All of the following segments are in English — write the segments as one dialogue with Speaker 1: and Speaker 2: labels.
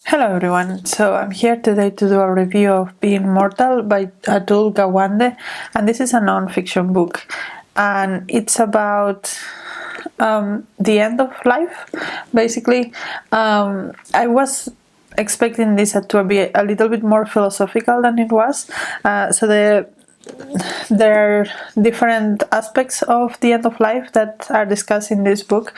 Speaker 1: Hello everyone, so I'm here today to do a review of Being Mortal by Atul Gawande, and this is a non-fiction book, and it's about the end of life, basically. I was expecting this to be a little bit more philosophical than it was, there are different aspects of the end of life that are discussed in this book.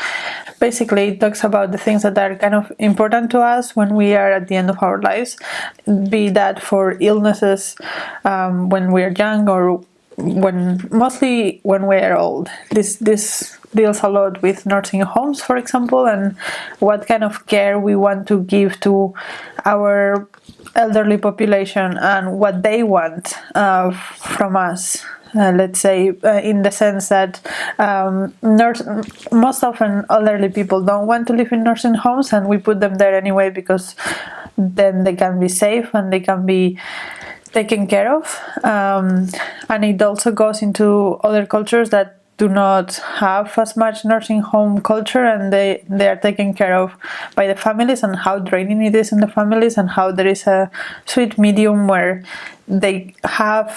Speaker 1: Basically, it talks about the things that are kind of important to us when we are at the end of our lives, be that for illnesses when we are young or mostly when we are old. This deals a lot with nursing homes, for example, and what kind of care we want to give to our elderly population and what they want from us. Let's say, in the sense that most often elderly people don't want to live in nursing homes, and we put them there anyway because then they can be safe and they can be taken care of. And it also goes into other cultures that do not have as much nursing home culture, and they are taken care of by the families, and how draining it is in the families, and how there is a sweet medium where they have,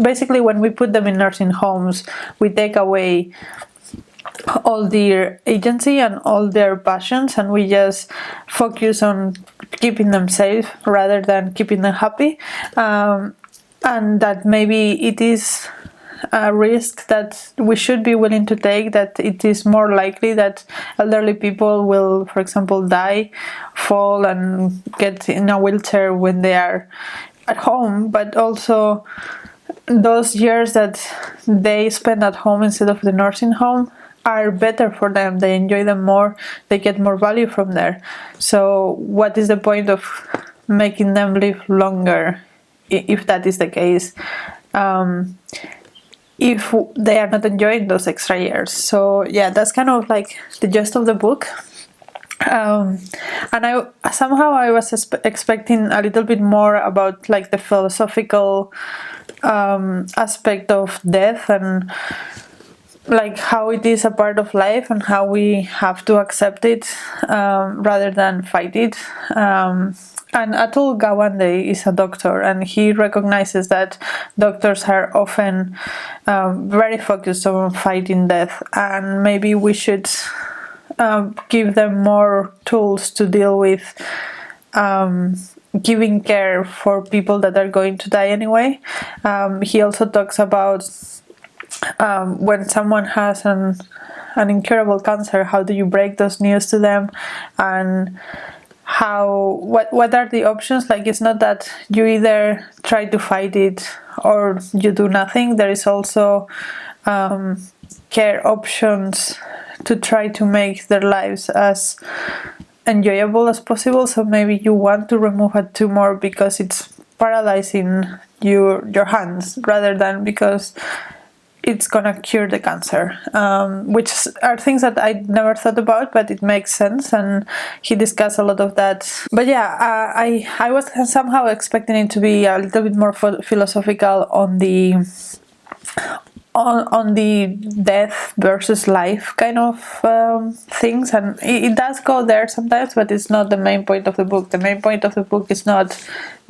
Speaker 1: basically, when we put them in nursing homes, we take away all their agency and all their passions, and we just focus on keeping them safe rather than keeping them happy. And that maybe it is a risk that we should be willing to take, that it is more likely that elderly people will, for example, die, fall and get in a wheelchair when they are at home, but also those years that they spend at home instead of the nursing home are better for them. They enjoy them more, they get more value from there. So what is the point of making them live longer if that is the case, if they are not enjoying those extra years? So yeah, that's kind of like the gist of the book. And I was expecting a little bit more about like the philosophical aspect of death, and like how it is a part of life and how we have to accept it rather than fight it. And Atul Gawande is a doctor, and he recognizes that doctors are often very focused on fighting death, and maybe we should give them more tools to deal with giving care for people that are going to die anyway. He also talks about when someone has an incurable cancer, how do you break those news to them, and what are the options? Like, it's not that you either try to fight it or you do nothing. There is also care options to try to make their lives as enjoyable as possible. So maybe you want to remove a tumor because it's paralyzing your hands, rather than because it's gonna cure the cancer, which are things that I never thought about, but it makes sense, and he discussed a lot of that. But yeah, I was somehow expecting it to be a little bit more philosophical on the death versus life kind of things, and it does go there sometimes, but it's not the main point of the book. The main point of the book is not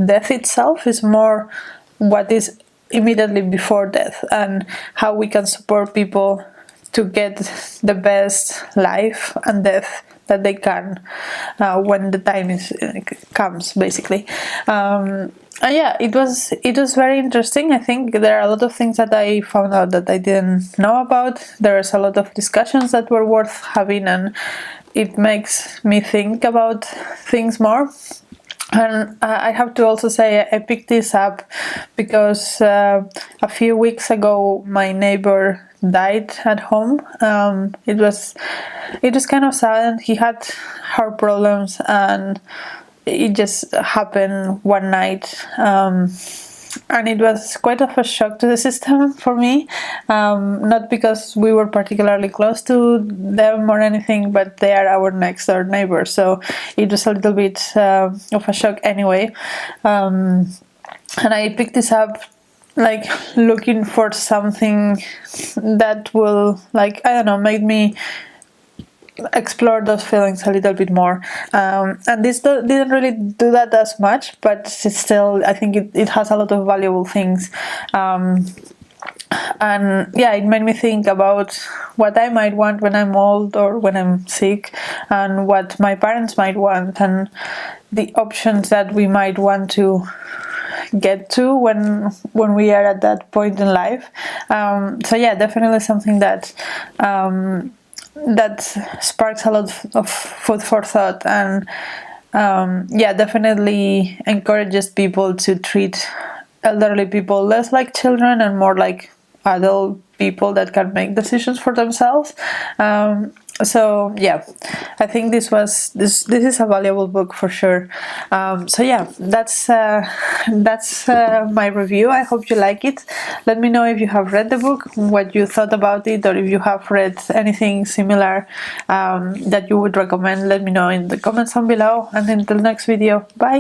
Speaker 1: death itself, it's more what is immediately before death and how we can support people to get the best life and death that they can when the time comes, basically. And yeah, it was very interesting. I think there are a lot of things that I found out that I didn't know about. There's a lot of discussions that were worth having, and it makes me think about things more. And I have to also say I picked this up because a few weeks ago my neighbor died at home. It was kind of sad. He had heart problems, and it just happened one night. And it was quite of a shock to the system for me, not because we were particularly close to them or anything, but they are our next door neighbors, so it was a little bit of a shock anyway. And I picked this up like looking for something that will, like, I don't know, make me explore those feelings a little bit more. And this didn't really do that as much, but it's still, I think it has a lot of valuable things. And yeah, it made me think about what I might want when I'm old or when I'm sick, and what my parents might want, and the options that we might want to get to when we are at that point in life. So yeah, definitely something that that sparks a lot of food for thought, and yeah, definitely encourages people to treat elderly people less like children and more like adult people that can make decisions for themselves. So yeah, I think this is a valuable book for sure. So yeah, that's my review. I hope you like it. Let me know if you have read the book, what you thought about it, or if you have read anything similar that you would recommend. Let me know in the comments down below, and until next video, bye.